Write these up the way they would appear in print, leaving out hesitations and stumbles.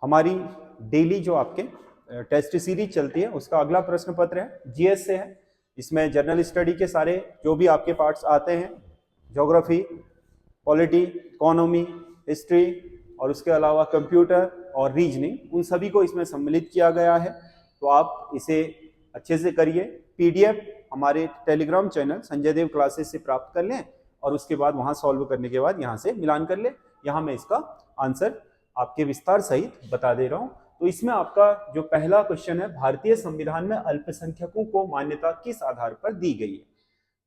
हमारी डेली जो आपके टेस्ट सीरीज चलती है उसका अगला प्रश्न पत्र है जीएस से है। इसमें जनरल स्टडी के सारे जो भी आपके पार्ट्स आते हैं, ज्योग्राफी, पॉलिटी, इकोनॉमी, हिस्ट्री और उसके अलावा कंप्यूटर और रीजनिंग, उन सभी को इसमें सम्मिलित किया गया है। तो आप इसे अच्छे से करिए। पीडीएफ हमारे टेलीग्राम चैनल संजय देव क्लासेस से प्राप्त कर लें और उसके बाद वहां सॉल्व करने के बाद यहाँ से मिलान कर लें। यहाँ मैं इसका आंसर आपके विस्तार सहित बता दे रहा हूं। तो इसमें आपका जो पहला क्वेश्चन है, भारतीय संविधान में अल्पसंख्यकों को मान्यता किस आधार पर दी गई है?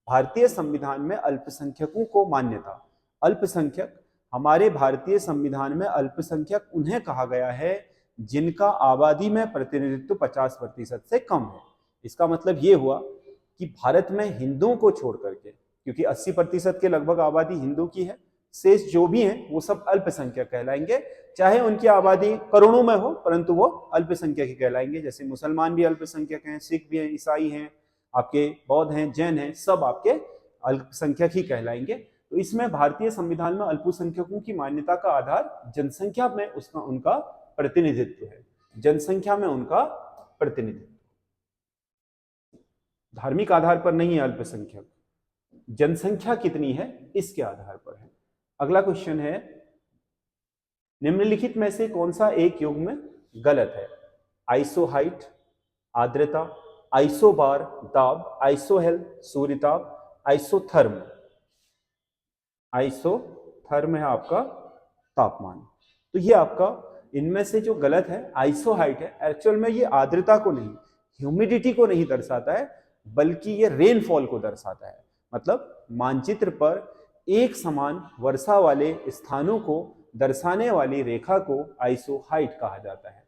भारतीय संविधान में अल्पसंख्यकों को मान्यता, अल्पसंख्यक, हमारे भारतीय संविधान में अल्पसंख्यक उन्हें कहा गया है जिनका आबादी में प्रतिनिधित्व 50% से कम है। इसका मतलब ये हुआ कि भारत में हिंदुओं को छोड़ करके, क्योंकि 80% के लगभग आबादी हिंदू की है, शेष जो भी हैं वो सब अल्पसंख्यक कहलाएंगे। चाहे उनकी आबादी करोड़ों में हो परंतु वो अल्पसंख्यक ही कहलाएंगे। जैसे मुसलमान भी अल्पसंख्यक हैं, सिख भी हैं, ईसाई हैं, आपके बौद्ध हैं, जैन हैं, सब आपके अल्पसंख्यक ही कहलाएंगे। तो इसमें भारतीय संविधान में अल्पसंख्यकों की मान्यता का आधार जनसंख्या में उसका उनका प्रतिनिधित्व है। जनसंख्या में उनका प्रतिनिधित्व, धार्मिक आधार पर नहीं है अल्पसंख्यक, जनसंख्या कितनी है इसके आधार पर है। अगला क्वेश्चन है, निम्नलिखित में से कौन सा एक युग्म गलत है? आइसोहाइट, आर्द्रता, आइसोबार दाब, आइसोहेल सूर्यताप, आइसोथर्म। आइसोथर्म है आपका तापमान। तो ये आपका इनमें से जो गलत है आइसोहाइट है। एक्चुअल में ये आर्द्रता को नहीं, ह्यूमिडिटी को नहीं दर्शाता है, बल्कि ये रेनफॉल को दर्शाता है। मतलब मानचित्र पर एक समान वर्षा वाले स्थानों को दर्शाने वाली रेखा को आइसोहाइट कहा जाता है,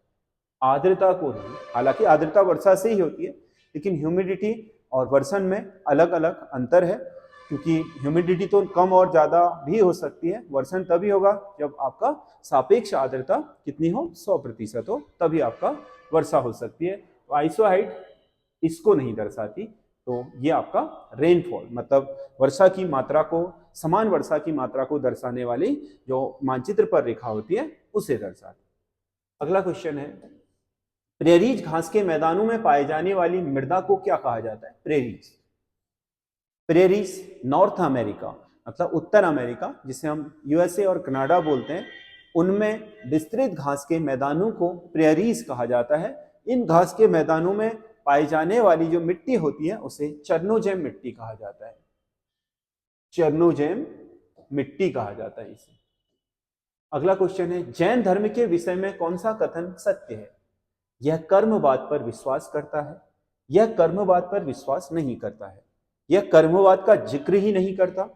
आर्द्रता को नहीं। हालांकि आर्द्रता वर्षा से ही होती है, लेकिन ह्यूमिडिटी और वर्षण में अलग अलग अंतर है, क्योंकि ह्यूमिडिटी तो कम और ज्यादा भी हो सकती है। वर्षण तभी होगा जब आपका सापेक्ष आर्द्रता कितनी हो, 100% हो, तभी आपका वर्षा हो सकती है। तो आइसोहाइट इसको नहीं दर्शाती। तो ये आपका रेनफॉल, मतलब वर्षा की मात्रा को, समान वर्षा की मात्रा को दर्शाने वाली जो मानचित्र पर रेखा होती है उसे दर्शाती। अगला क्वेश्चन है, प्रेरीज घास के मैदानों में पाए जाने वाली मृदा को क्या कहा जाता है? प्रेरीज, प्रेरीज नॉर्थ अमेरिका मतलब उत्तर अमेरिका, जिसे हम यूएसए और कनाडा बोलते हैं, उनमें विस्तृत घास के मैदानों को प्रेरीज कहा जाता है। इन घास के मैदानों में पाई जाने वाली जो मिट्टी होती है उसे चरनोजेम मिट्टी कहा जाता है। चरनोजेम मिट्टी कहा जाता है इसे। अगला क्वेश्चन है, जैन धर्म के विषय में कौन सा कथन सत्य है? यह कर्मवाद पर विश्वास करता है, यह कर्मवाद पर विश्वास नहीं करता है, यह कर्मवाद का जिक्र ही नहीं करता,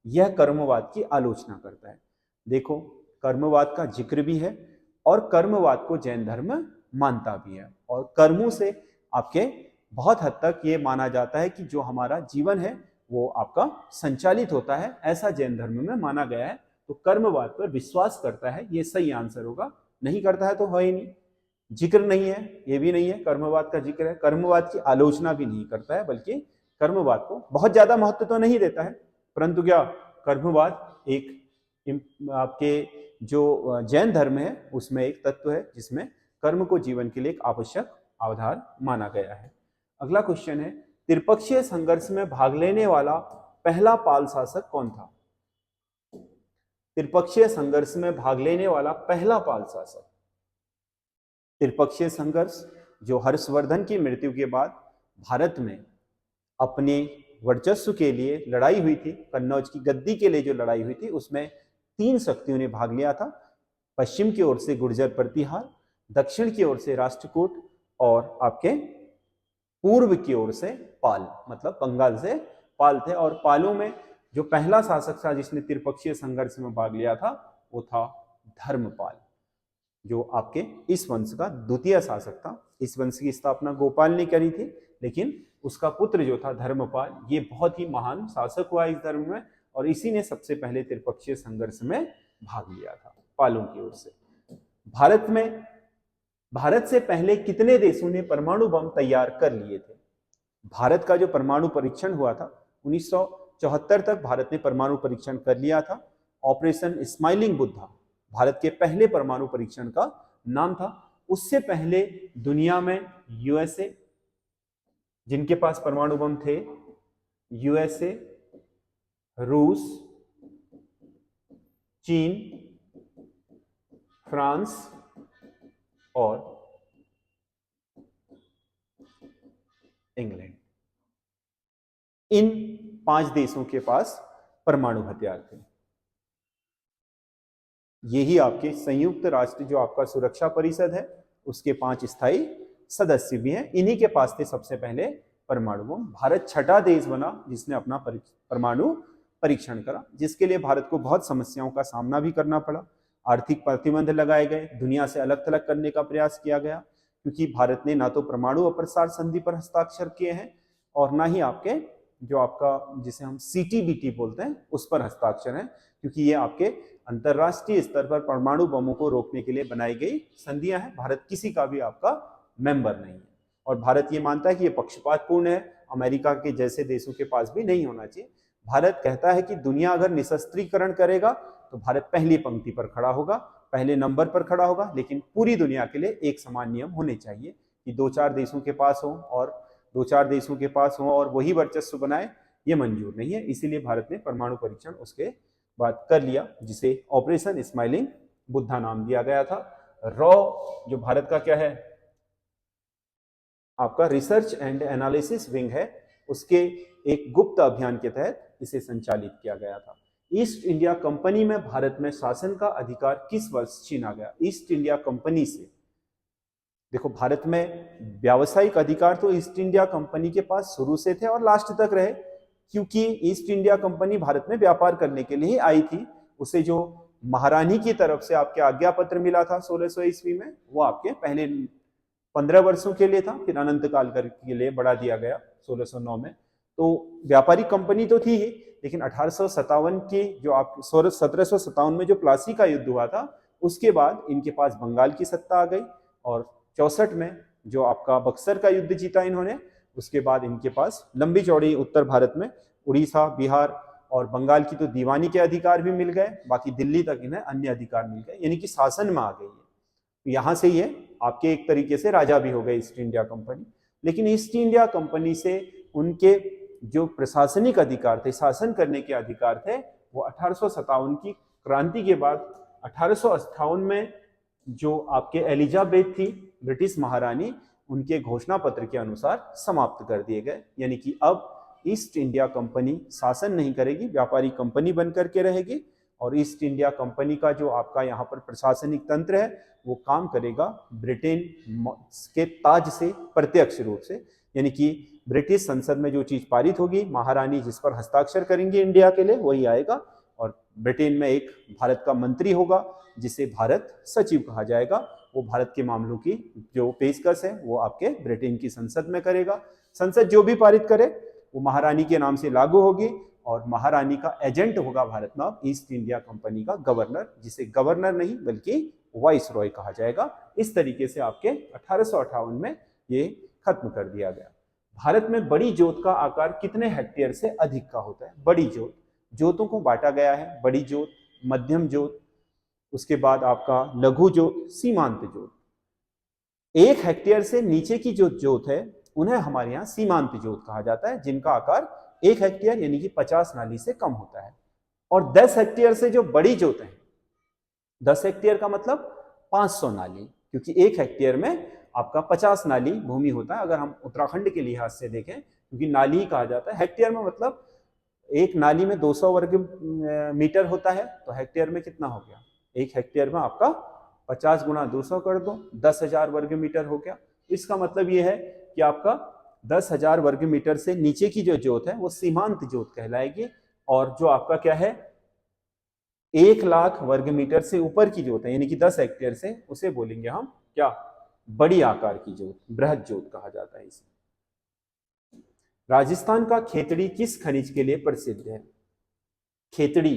यह कर्मवाद की आलोचना करता है। देखो, कर्मवाद का जिक्र भी है और कर्मवाद को जैन धर्म मानता भी है, और कर्मों से आपके बहुत हद तक ये माना जाता है कि जो हमारा जीवन है वो आपका संचालित होता है, ऐसा जैन धर्म में माना गया है। तो कर्मवाद पर विश्वास करता है, ये सही आंसर होगा। नहीं करता है तो है ही नहीं। जिक्र नहीं है, ये भी नहीं है, कर्मवाद का जिक्र है। कर्मवाद की आलोचना भी नहीं करता है, बल्कि कर्मवाद को बहुत ज्यादा महत्व तो नहीं देता है, परंतु क्या कर्मवाद एक आपके जो जैन धर्म है उसमें एक तत्व है जिसमें कर्म को जीवन के लिए एक आवश्यक आधार माना गया है। अगला क्वेश्चन है, त्रिपक्षीय संघर्ष में भाग लेने वाला पहला पाल शासक कौन था? त्रिपक्षीय संघर्ष में भाग लेने वाला पहला पाल शासक, त्रिपक्षीय संघर्ष जो हर्षवर्धन की मृत्यु के बाद भारत में अपने वर्चस्व के लिए लड़ाई हुई थी, कन्नौज की गद्दी के लिए जो लड़ाई हुई थी, उसमें 3 शक्तियों ने भाग लिया था। पश्चिम की ओर से गुर्जर प्रतिहार, दक्षिण की ओर से राष्ट्रकूट, और आपके पूर्व की ओर से पाल, मतलब बंगाल से पाल थे। और पालों में जो पहला शासक था जिसने त्रिपक्षीय संघर्ष में भाग लिया था वो था धर्मपाल, जो आपके इस वंश का द्वितीय शासक था। इस वंश की स्थापना गोपाल ने करी थी, लेकिन उसका पुत्र जो था धर्मपाल, ये बहुत ही महान शासक हुआ इस धर्म में, और इसी ने सबसे पहले त्रिपक्षीय संघर्ष में भाग लिया था पालों की ओर से। भारत से पहले कितने देशों ने परमाणु बम तैयार कर लिए थे? भारत का जो परमाणु परीक्षण हुआ था 1974 तक भारत ने परमाणु परीक्षण कर लिया था। ऑपरेशन स्माइलिंग बुद्धा भारत के पहले परमाणु परीक्षण का नाम था। उससे पहले दुनिया में यूएसए, जिनके पास परमाणु बम थे, यूएसए, रूस, चीन, फ्रांस और इंग्लैंड। इन 5 देशों के पास परमाणु हथियार थे। यही आपके संयुक्त राष्ट्र जो आपका सुरक्षा परिषद है उसके 5 स्थायी सदस्य भी हैं। इन्हीं के पास थे सबसे पहले परमाणु बम। भारत छठा देश बना जिसने अपना परमाणु परीक्षण करा, जिसके लिए भारत को बहुत समस्याओं का सामना भी करना पड़ा। आर्थिक प्रतिबंध लगाए गए, दुनिया से अलग थलग करने का प्रयास किया गया, क्योंकि भारत ने ना तो परमाणु अप्रसार संधि पर हस्ताक्षर किए हैं और ना ही आपके जो आपका जिसे हम सीटीबीटी बोलते हैं उस पर हस्ताक्षर है, क्योंकि ये आपके अंतरराष्ट्रीय स्तर पर परमाणु बमों को रोकने के लिए बनाई गई संधियां हैं। भारत किसी का भी आपका मेंबर नहीं है और भारत ये मानता है कि ये पक्षपातपूर्ण है, अमेरिका के जैसे देशों के पास भी नहीं होना चाहिए। भारत कहता है कि दुनिया अगर निशस्त्रीकरण करेगा तो भारत पहली पंक्ति पर खड़ा होगा, पहले नंबर पर खड़ा होगा, लेकिन पूरी दुनिया के लिए एक समान नियम होने चाहिए कि 2-4 देशों के पास हो और 2-4 देशों के पास हो और वही वर्चस्व बनाए, ये मंजूर नहीं है। इसीलिए भारत ने परमाणु परीक्षण उसके बाद कर लिया, जिसे ऑपरेशन स्माइलिंग बुद्धा नाम दिया गया था। रॉ जो भारत का क्या है आपका रिसर्च एंड एनालिसिस विंग है, उसके एक गुप्त अभियान के तहत इसे संचालित किया गया था। ईस्ट इंडिया कंपनी में भारत में शासन का अधिकार किस वर्ष छीना गया? ईस्ट इंडिया कंपनी से देखो, भारत में व्यावसायिक अधिकार तो ईस्ट इंडिया कंपनी के पास शुरू से थे और लास्ट तक रहे, क्योंकि ईस्ट इंडिया कंपनी भारत में व्यापार करने के लिए ही आई थी। उसे जो महारानी की तरफ से आपके आज्ञा पत्र मिला था 1600 ईस्वी में, वो आपके पहले 15 वर्षों के लिए था, फिर अनंत काल के लिए बढ़ा दिया गया 1609 में। तो व्यापारिक कंपनी तो थी ही, लेकिन 1857 की जो आप 1757 में जो प्लासी का युद्ध हुआ था, उसके बाद इनके पास बंगाल की सत्ता आ गई और 64 में जो आपका बक्सर का युद्ध जीता इन्होंने, उसके बाद इनके पास लंबी चौड़ी उत्तर भारत में उड़ीसा, बिहार और बंगाल की तो दीवानी के अधिकार भी मिल गए, बाकी दिल्ली तक इन्हें अन्य अधिकार मिल गए, यानी कि शासन में आ गई है। यहां से ये आपके एक तरीके से राजा भी हो गए ईस्ट इंडिया कंपनी। लेकिन ईस्ट इंडिया कंपनी से उनके जो प्रशासनिक अधिकार थे, शासन करने के अधिकार थे, वो 1857 की क्रांति के बाद 1858 में जो आपके एलिजाबेथ थी ब्रिटिश महारानी, उनके घोषणा पत्र के अनुसार समाप्त कर दिए गए। यानी कि अब ईस्ट इंडिया कंपनी शासन नहीं करेगी, व्यापारी कंपनी बनकर के रहेगी और ईस्ट इंडिया कंपनी का जो आपका यहाँ पर प्रशासनिक तंत्र है वो काम करेगा ब्रिटेन के ताज से प्रत्यक्ष रूप से। यानी कि ब्रिटिश संसद में जो चीज पारित होगी, महारानी जिस पर हस्ताक्षर करेंगे इंडिया के लिए, वही आएगा। और ब्रिटेन में एक भारत का मंत्री होगा जिसे भारत सचिव कहा जाएगा। वो भारत के मामलों की जो पेशकश है वो आपके ब्रिटेन की संसद में करेगा। संसद जो भी पारित करे वो महारानी के नाम से लागू होगी और महारानी का एजेंट होगा भारत में ईस्ट इंडिया कंपनी का गवर्नर, जिसे गवर्नर नहीं बल्कि वाइस रॉय कहा जाएगा। इस तरीके से आपके 1858 में ये खत्म कर दिया गया। भारत में बड़ी जोत का आकार कितने हेक्टेयर से अधिक का होता है? बड़ी जोत, जोतों को बांटा गया है, बड़ी जोत, मध्यम जोत, उसके बाद आपका लघु जोत, सीमांत जोत। 1 हेक्टेयर से नीचे की जो जोत है उन्हें हमारे यहाँ सीमांत जोत कहा जाता है, जिनका आकार 1 हेक्टेयर यानी कि 50 नाली से कम होता है। और 10 हेक्टेयर से जो बड़ी जोत है, 10 हेक्टेयर का मतलब 500 नाली, क्योंकि 1 हेक्टेयर में आपका 50 नाली भूमि होता है अगर हम उत्तराखंड के लिहाज से देखें, क्योंकि नाली ही कहा जाता है। हेक्टेयर में मतलब एक नाली में 200 वर्ग मीटर होता है, तो हेक्टेयर में कितना हो गया? 1 हेक्टेयर में आपका 50 गुणा 200 कर दो, 10,000 वर्ग मीटर हो गया। इसका मतलब ये है कि आपका 10,000 वर्ग मीटर से नीचे की जो जोत है वो सीमांत जोत कहलाएगी, और जो आपका क्या है 1 लाख वर्ग मीटर से ऊपर की जोत है यानी कि 10 हेक्टेयर से, उसे बोलेंगे हम क्या? बड़ी आकार की जोत, बृहद जोत कहा जाता है इसे। राजस्थान का खेतड़ी किस खनिज के लिए प्रसिद्ध है? खेतड़ी,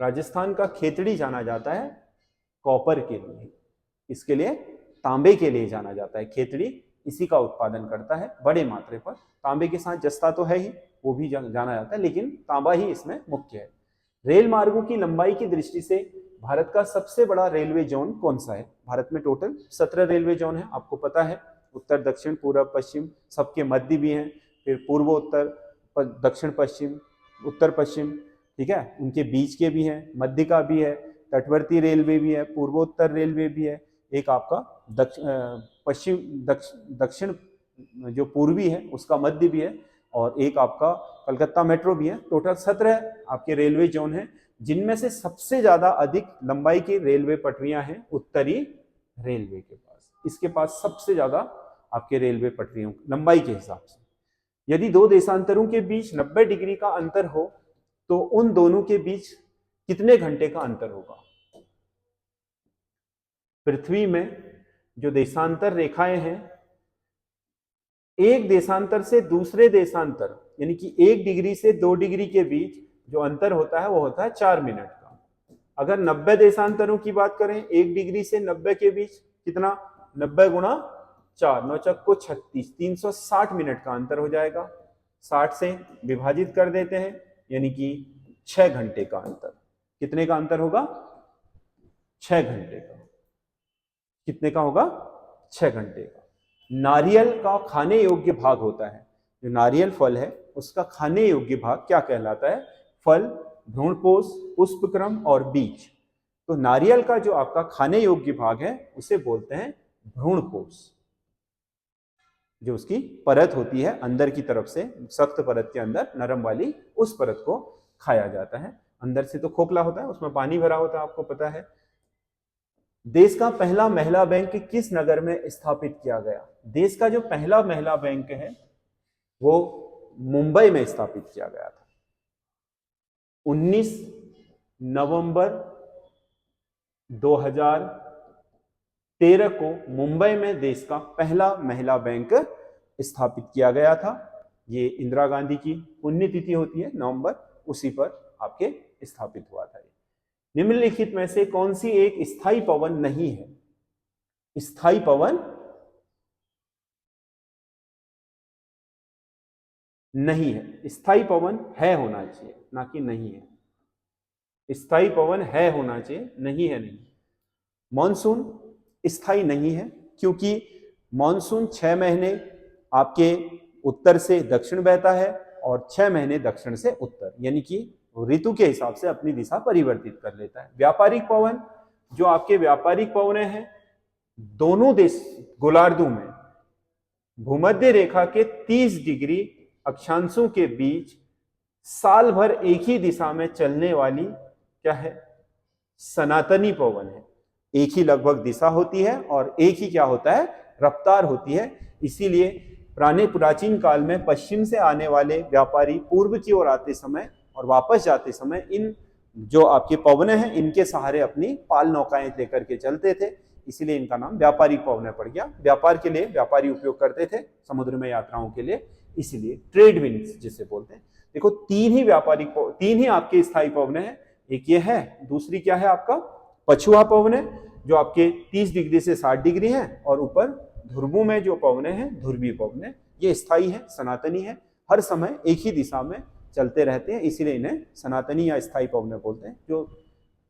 राजस्थान का खेतड़ी जाना जाता है कॉपर के लिए, इसके लिए तांबे के लिए जाना जाता है। खेतड़ी इसी का उत्पादन करता है बड़े मात्रा पर। तांबे के साथ जस्ता तो है ही, वो भी जाना जाता है, लेकिन तांबा ही इसमें मुख्य है। रेल मार्गों की लंबाई की दृष्टि से भारत का सबसे बड़ा रेलवे जोन कौन सा है? भारत में टोटल 17 रेलवे जोन है, आपको पता है। उत्तर, दक्षिण, पूर्व, पश्चिम, सबके मध्य भी हैं, फिर पूर्व उत्तर, दक्षिण पश्चिम, उत्तर पश्चिम, ठीक है, उनके बीच के भी हैं, मध्य का भी है, तटवर्ती रेलवे भी है, पूर्वोत्तर रेलवे भी है, एक आपका दक्षिण जो पूर्वी है उसका मध्य भी है, और एक आपका कलकत्ता मेट्रो भी है। टोटल 17 आपके रेलवे जोन है, जिनमें से सबसे ज्यादा अधिक लंबाई की रेलवे पटरियां हैं उत्तरी रेलवे के पास। इसके पास सबसे ज्यादा आपके रेलवे पटरियों लंबाई के हिसाब से। यदि दो देशांतरों के बीच 90 डिग्री का अंतर हो तो उन दोनों के बीच कितने घंटे का अंतर होगा? पृथ्वी में जो देशांतर रेखाएं हैं, एक देशांतर से दूसरे देशांतर यानी कि 1 डिग्री से 2 डिग्री के बीच जो अंतर होता है वो होता है 4 मिनट का। अगर 90 देशांतरों की बात करें, 1 डिग्री से 90 के बीच कितना? 90 गुणा 4, 9 चक को 36, 360 मिनट का अंतर हो जाएगा। 60 से विभाजित कर देते हैं, यानी कि 6 घंटे का अंतर। कितने का अंतर होगा? 6 घंटे का। कितने का होगा? 6 घंटे का। नारियल का खाने योग्य भाग होता है, जो नारियल फल है उसका खाने योग्य भाग क्या कहलाता है? फल, भ्रूणपोष, पुष्पक्रम और बीज। तो नारियल का जो आपका खाने योग्य भाग है उसे बोलते हैं भ्रूणपोष। जो उसकी परत होती है अंदर की तरफ से, सख्त परत के अंदर नरम वाली, उस परत को खाया जाता है। अंदर से तो खोखला होता है, उसमें पानी भरा होता है, आपको पता है। देश का पहला महिला बैंक किस नगर में स्थापित किया गया? देश का जो पहला महिला बैंक है वो मुंबई में स्थापित किया गया था। 19 नवंबर 2013 को मुंबई में देश का पहला महिला बैंक स्थापित किया गया था। ये इंदिरा गांधी की पुण्यतिथि होती है नवंबर, उसी पर आपके स्थापित हुआ था। निम्नलिखित में से कौन सी एक स्थायी पवन नहीं है? स्थायी पवन नहीं है। स्थायी पवन है होना चाहिए, ना कि नहीं है। स्थायी पवन है होना चाहिए, नहीं है नहीं। मॉनसून स्थायी नहीं है, क्योंकि मॉनसून 6 महीने आपके उत्तर से दक्षिण बहता है और 6 महीने दक्षिण से उत्तर, यानी कि ऋतु के हिसाब से अपनी दिशा परिवर्तित कर लेता है। व्यापारिक पवन, जो आपके व्यापारिक पवनें हैं, दोनों देश गोलार्धों में भूमध्य रेखा के 30 डिग्री अक्षांशों के बीच साल भर एक ही दिशा में चलने वाली क्या है? सनातनी पवन है। एक ही लगभग दिशा होती है और एक ही क्या होता है? रफ्तार होती है। इसीलिए प्राचीन काल में पश्चिम से आने वाले व्यापारी पूर्व की ओर आते समय और वापस जाते समय इन जो आपके पवने हैं इनके सहारे अपनी पाल नौकाएं लेकर के चलते थे, इसीलिए इनका नाम व्यापारिक पवने पड़ गया। व्यापार के लिए व्यापारी उपयोग करते थे, समुद्र में यात्राओं के लिए, इसीलिए ट्रेड विंड्स जिसे बोलते हैं। देखो, तीन ही आपके स्थायी पवने हैं। एक ये है, दूसरी क्या है आपका? पछुआ पवने, जो आपके 30 डिग्री से 60 डिग्री है, और ऊपर ध्रुवों में जो पवने हैं ध्रुवीय पवने, ये स्थायी है, सनातनी है, हर समय एक ही दिशा में चलते रहते हैं, इसीलिए इन्हें सनातनी या स्थायी पवने बोलते हैं। जो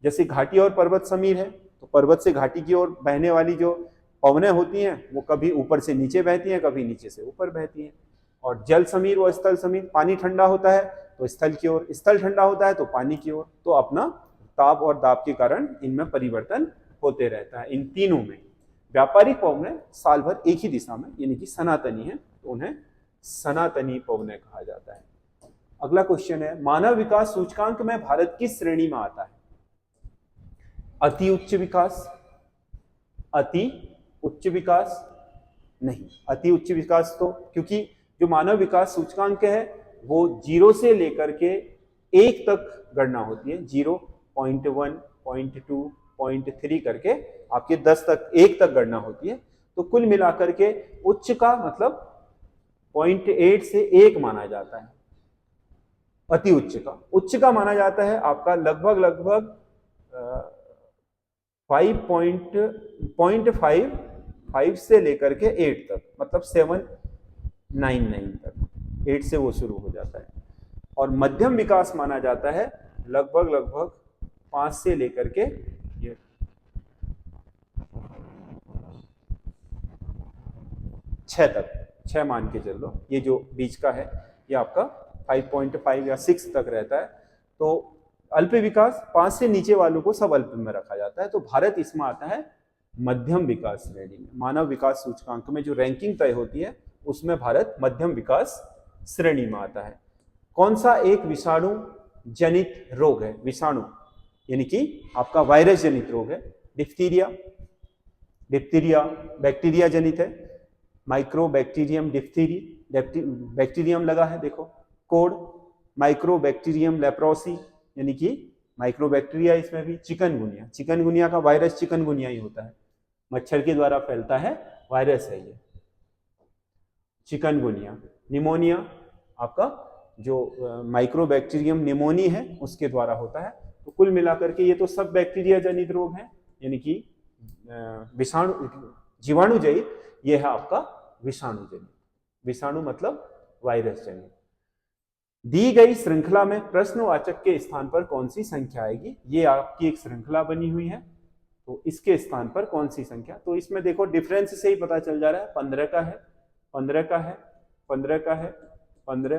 जैसे घाटी और पर्वत समीर है, तो पर्वत से घाटी की ओर बहने वाली जो पवने होती हैं वो कभी ऊपर से नीचे बहती हैं, कभी नीचे से ऊपर बहती हैं। और जल समीर व स्थल समीर, पानी ठंडा होता है तो स्थल की ओर, स्थल ठंडा होता है तो पानी की ओर। तो अपना ताप और दाब के कारण इनमें परिवर्तन होते रहता है। इन तीनों में व्यापारिक पवने साल भर एक ही दिशा में यानी कि सनातनी है, तो उन्हें सनातनी पवने कहा जाता है। अगला क्वेश्चन है, मानव विकास सूचकांक में भारत किस श्रेणी में आता है? अति उच्च विकास, अति उच्च विकास नहीं। अति उच्च विकास तो, क्योंकि जो मानव विकास सूचकांक है वो 0 से लेकर के 1 तक गणना होती है। 0, 0.1, 0.2, 0.3 करके आपके 10 तक, 1 तक गणना होती है। तो कुल मिलाकर के उच्च का मतलब 0.8 से 1 माना जाता है। अति उच्च का माना जाता है आपका लगभग 5.5 से लेकर के 8 तक, मतलब 799 तक, 8 से वो शुरू हो जाता है। और मध्यम विकास माना जाता है लगभग 5 से लेकर के 6 तक, 6 मान के चल लो, ये जो बीच का है ये आपका 5.5 या 6 तक रहता है। तो अल्प विकास 5 से नीचे वालों को सब अल्प में रखा जाता है। तो भारत इसमें आता है मध्यम विकास श्रेणी में। मानव विकास सूचकांक में जो रैंकिंग तय होती है उसमें भारत मध्यम विकास श्रेणी में आता है। कौन सा एक विषाणु जनित रोग है? विषाणु यानी कि आपका वायरस जनित रोग है। डिप्थीरिया, डिप्थीरिया बैक्टीरिया जनित है। माइक्रोबैक्टीरियम डिप्थीरी, बैक्टीरियम लगा है देखो कोड। माइक्रोबैक्टीरियम लेप्रोसी यानी कि माइक्रोबैक्टीरिया इसमें भी। चिकनगुनिया, चिकनगुनिया का वायरस चिकनगुनिया ही होता है, मच्छर के द्वारा फैलता है वायरस है ये चिकनगुनिया। निमोनिया आपका जो माइक्रोबैक्टीरियम निमोनी है उसके द्वारा होता है। तो कुल मिलाकर के ये तो सब बैक्टीरिया जनित रोग हैं, यानी कि विषाणु जीवाणु जनित, ये है आपका विषाणु जनित। विषाणु मतलब वायरस जनित। दी गई श्रृंखला में प्रश्नवाचक के स्थान पर कौन सी संख्या आएगी? ये आपकी एक श्रृंखला बनी हुई है, तो इसके स्थान पर कौन सी संख्या? तो इसमें देखो डिफरेंस से ही पता चल जा रहा है। 15 का है, 15 का है, 15 का है, 15,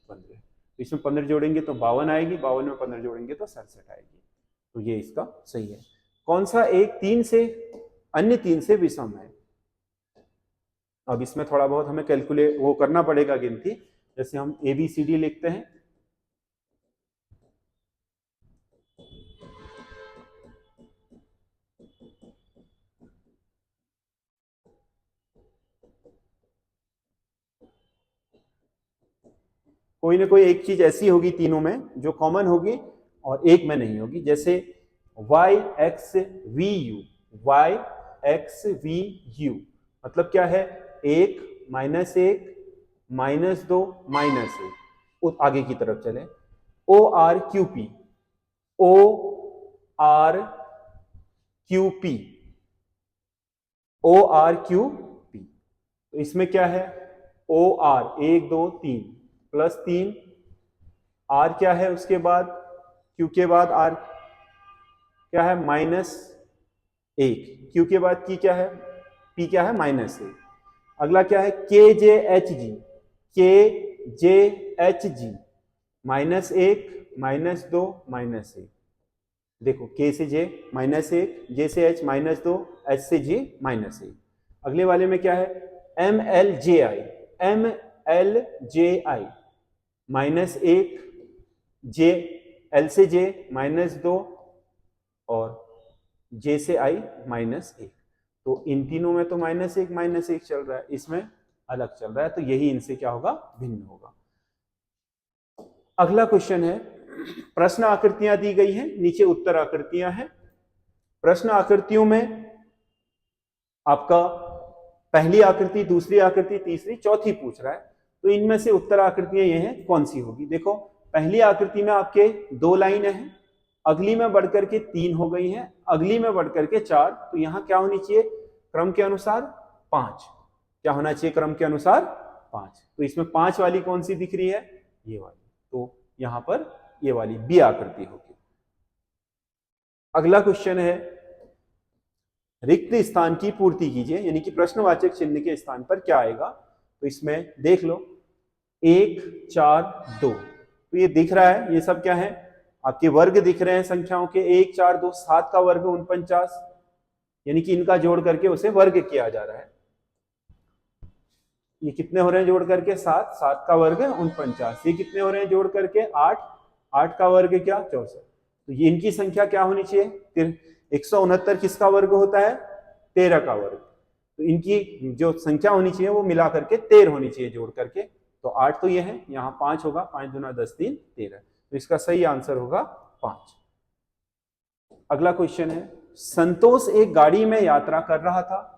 15, इसमें 15 जोड़ेंगे तो 52 आएगी, 52 में 15 जोड़ेंगे तो 67 आएगी। तो ये इसका सही है। कौन सा एक 3 से अन्य 3 से विषम है? अब इसमें थोड़ा बहुत हमें कैलकुलेट वो करना पड़ेगा गिनती। जैसे हम ABCD लिखते हैं, कोई ना कोई एक चीज ऐसी होगी तीनों में जो कॉमन होगी और एक में नहीं होगी। जैसे YXVU, YXVU मतलब क्या है? 1, -1, -2, -1। आगे की तरफ चले। ORQP, ORQP, ORQP। तो इसमें क्या है? OR 1 2 3 +3, R क्या है उसके बाद? Q के बाद R क्या है? -1। Q के बाद की क्या है? P क्या है? -1। अगला क्या है? KJHG, KJHG -1, -2, -1। देखो K से J -1, J से H -2, H से G -1। अगले वाले में क्या है? MLJI, MLJI -1, J, L से J -2 और J से I -1। तो इन तीनों में तो -1 -1 चल रहा है, इसमें अलग चल रहा है, तो यही इनसे क्या होगा? भिन्न होगा। अगला क्वेश्चन है, प्रश्न आकृतियां दी गई हैं, नीचे उत्तर आकृतियां हैं। प्रश्न आकृतियों में आपका पहली आकृति, दूसरी आकृति, तीसरी, चौथी पूछ रहा है। तो इनमें से उत्तर आकृतियां ये हैं, कौन सी होगी? देखो पहली आकृति में आपके 2 लाइनें हैं, अगली में बढ़कर के 3 हो गई हैं, अगली में बढ़कर के 4। तो यहां क्या होनी चाहिए? क्रम के अनुसार 5। क्या होना चाहिए? क्रम के अनुसार 5। तो इसमें 5 वाली कौन सी दिख रही है? ये वाली। तो यहां पर ये वाली बी आकृति होगी। अगला क्वेश्चन है, रिक्त स्थान की पूर्ति कीजिए, यानी कि प्रश्नवाचक चिन्ह के स्थान पर क्या आएगा? तो इसमें देख लो 1 4 2। तो ये दिख रहा है, ये सब क्या है? आपके वर्ग दिख रहे हैं संख्याओं के। 1 4 2, 7 का वर्ग 49, यानी कि इनका जोड़ करके उसे वर्ग किया जा रहा है। ये कितने हो रहे हैं जोड़ करके? 7, 7 का वर्ग 49। ये कितने हो रहे हैं जोड़ करके? 8, 8 का वर्ग क्या? 64। तो ये इनकी संख्या क्या होनी चाहिए? 169 किसका वर्ग होता है? 13 का वर्ग। तो इनकी जो संख्या होनी चाहिए वो मिला करके 13 होनी चाहिए जोड़ करके। तो 8 तो ये है, यहाँ 5 होगा, 5 दूना 10 3 13। तो इसका सही आंसर होगा 5। अगला क्वेश्चन है, संतोष एक गाड़ी में यात्रा कर रहा था,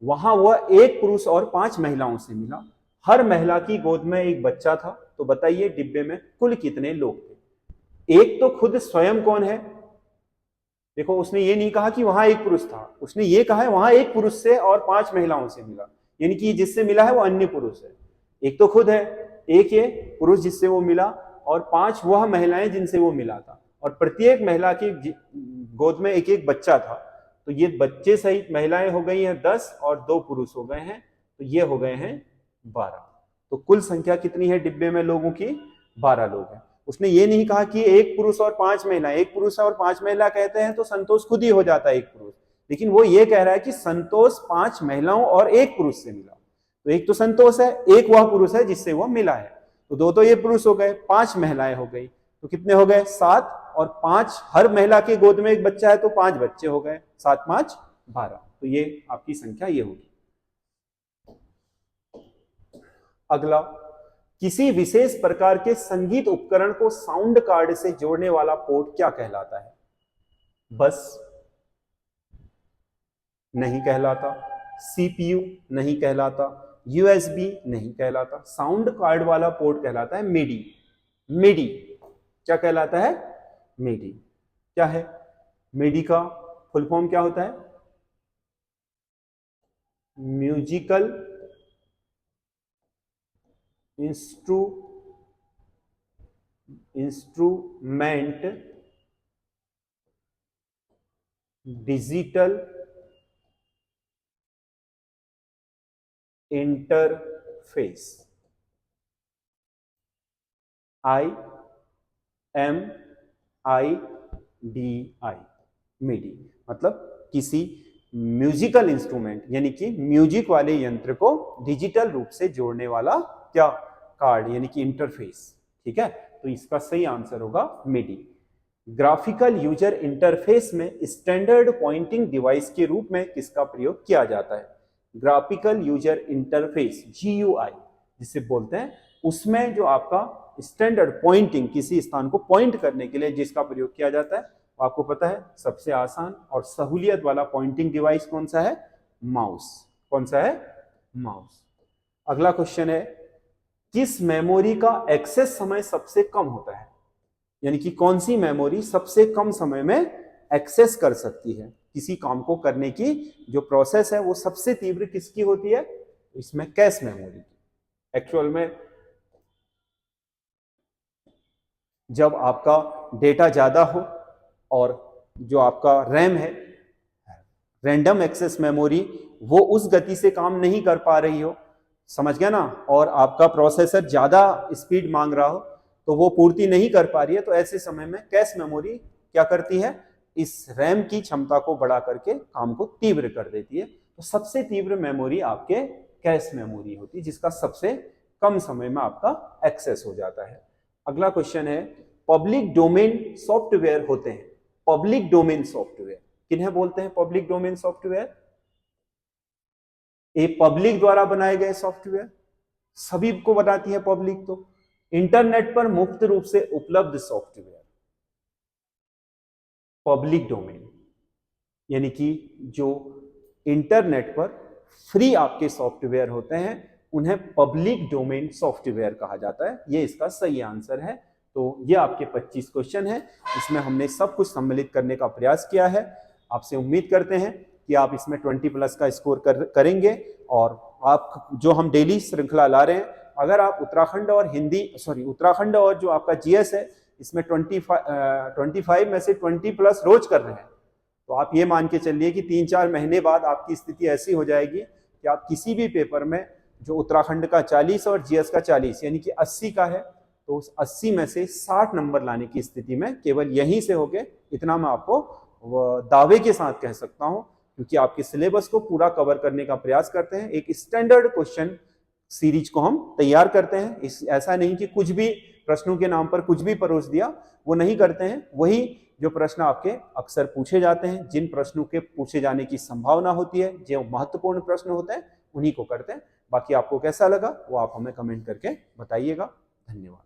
वहां वह एक पुरुष और 5 महिलाओं से मिला। हर महिला की गोद में एक बच्चा था। तो बताइए डिब्बे में कुल कितने लोग थे? एक तो खुद स्वयं कौन है? देखो उसने ये नहीं कहा कि वहां एक पुरुष था, उसने ये कहा है वहां एक पुरुष से और 5 महिलाओं से मिला, यानी कि जिससे मिला है वो अन्य पुरुष है। एक तो खुद है, एक ये पुरुष जिससे वो मिला, और 5 वह महिलाएं जिनसे वो मिला था, और प्रत्येक महिला की गोद में एक एक बच्चा था। तो ये बच्चे सहित महिलाएं हो गई हैं 10 और 2 पुरुष हो गए हैं तो ये हो गए हैं 12। तो कुल संख्या कितनी है डिब्बे में लोगों की? 12 लोग हैं। उसने ये नहीं कहा कि एक पुरुष और 5 महिला, एक पुरुष और 5 महिला कहते हैं तो संतोष खुद ही हो जाता है एक पुरुष, लेकिन वो ये कह रहा है कि संतोष 5 महिलाओं और एक पुरुष से मिला। तो एक तो संतोष है, एक वह पुरुष है जिससे वह मिला है, तो दो तो ये पुरुष हो गए, 5 महिलाएं हो गई, तो कितने हो गए? 7, और 5 हर महिला की गोद में एक बच्चा है तो 5 बच्चे हो गए, 7 5 12। तो ये आपकी संख्या ये होगी। अगला, किसी विशेष प्रकार के संगीत उपकरण को साउंड कार्ड से जोड़ने वाला पोर्ट क्या कहलाता है? बस नहीं कहलाता, सीपीयू नहीं कहलाता, यूएसबी नहीं कहलाता, साउंड कार्ड वाला पोर्ट कहलाता है मिडी। मिडी क्या कहलाता है? मिडी क्या है? मिडी का फुल फॉर्म क्या होता है? Musical instrument digital interface, IMIDI, मिडी। मतलब किसी म्यूजिकल इंस्ट्रूमेंट यानी कि म्यूजिक वाले यंत्र को डिजिटल रूप से जोड़ने वाला क्या? कार्ड यानी कि इंटरफेस। ठीक है, तो इसका सही आंसर होगा मिडी। ग्राफिकल यूजर इंटरफेस में स्टैंडर्ड पॉइंटिंग डिवाइस के रूप में किसका प्रयोग किया जाता है? ग्राफिकल यूजर इंटरफेस GUI जिसे बोलते हैं, उसमें जो आपका स्टैंडर्ड पॉइंटिंग, किसी स्थान को पॉइंट करने के लिए जिसका प्रयोग किया जाता है, आपको पता है सबसे आसान और सहूलियत वाला पॉइंटिंग डिवाइस कौन सा है? माउस। कौन सा है? माउस। अगला क्वेश्चन है, किस मेमोरी का एक्सेस समय सबसे कम होता है? यानी कि कौन सी मेमोरी सबसे कम समय में एक्सेस कर सकती है? किसी काम को करने की जो प्रोसेस है वो सबसे तीव्र किसकी होती है? इसमें कैश मेमोरी की। एक्चुअल में जब आपका डेटा ज्यादा हो और जो आपका रैम है, रैंडम एक्सेस मेमोरी, वो उस गति से काम नहीं कर पा रही हो, समझ गया ना, और आपका प्रोसेसर ज्यादा स्पीड मांग रहा हो तो वो पूर्ति नहीं कर पा रही है, तो ऐसे समय में कैश मेमोरी क्या करती है? इस रैम की क्षमता को बढ़ा करके काम को तीव्र कर देती है। तो सबसे तीव्र मेमोरी आपके कैश मेमोरी होती है, जिसका सबसे कम समय में आपका एक्सेस हो जाता है। अगला क्वेश्चन है, पब्लिक डोमेन सॉफ्टवेयर होते हैं। पब्लिक डोमेन सॉफ्टवेयर किन्हें बोलते हैं? पब्लिक डोमेन सॉफ्टवेयर ये पब्लिक द्वारा बनाए गए सॉफ्टवेयर, सभी को बनाती है पब्लिक, तो इंटरनेट पर मुफ्त रूप से उपलब्ध सॉफ्टवेयर पब्लिक डोमेन, यानी कि जो इंटरनेट पर फ्री आपके सॉफ्टवेयर होते हैं उन्हें पब्लिक डोमेन सॉफ्टवेयर कहा जाता है। ये इसका सही आंसर है। तो ये आपके 25 क्वेश्चन है, इसमें हमने सब कुछ सम्मिलित करने का प्रयास किया है। आपसे उम्मीद करते हैं कि आप इसमें 20+ का स्कोर करेंगे, और आप जो हम डेली श्रृंखला ला रहे हैं, अगर आप उत्तराखंड और जो आपका GS है इसमें 25 में से 20+ रोज कर रहे हैं, तो आप ये मान के चलिए कि 3-4 महीने बाद आपकी स्थिति ऐसी हो जाएगी कि आप किसी भी पेपर में जो उत्तराखंड का 40 और GS का 40 यानी कि 80 का है, तो उस 80 में से 60 नंबर लाने की स्थिति में केवल यहीं से हो गए। इतना मैं आपको दावे के साथ कह सकता हूं, क्योंकि आपके सिलेबस को पूरा कवर करने का प्रयास करते हैं। एक स्टैंडर्ड क्वेश्चन सीरीज को हम तैयार करते हैं। ऐसा नहीं कि कुछ भी प्रश्नों के नाम पर कुछ भी परोस दिया, वो नहीं करते हैं। वही जो प्रश्न आपके अक्सर पूछे जाते हैं, जिन प्रश्नों के पूछे जाने की संभावना होती है, जो महत्वपूर्ण प्रश्न होते हैं, उन्हीं को करते हैं। बाकी आपको कैसा लगा वो आप हमें कमेंट करके बताइएगा। धन्यवाद।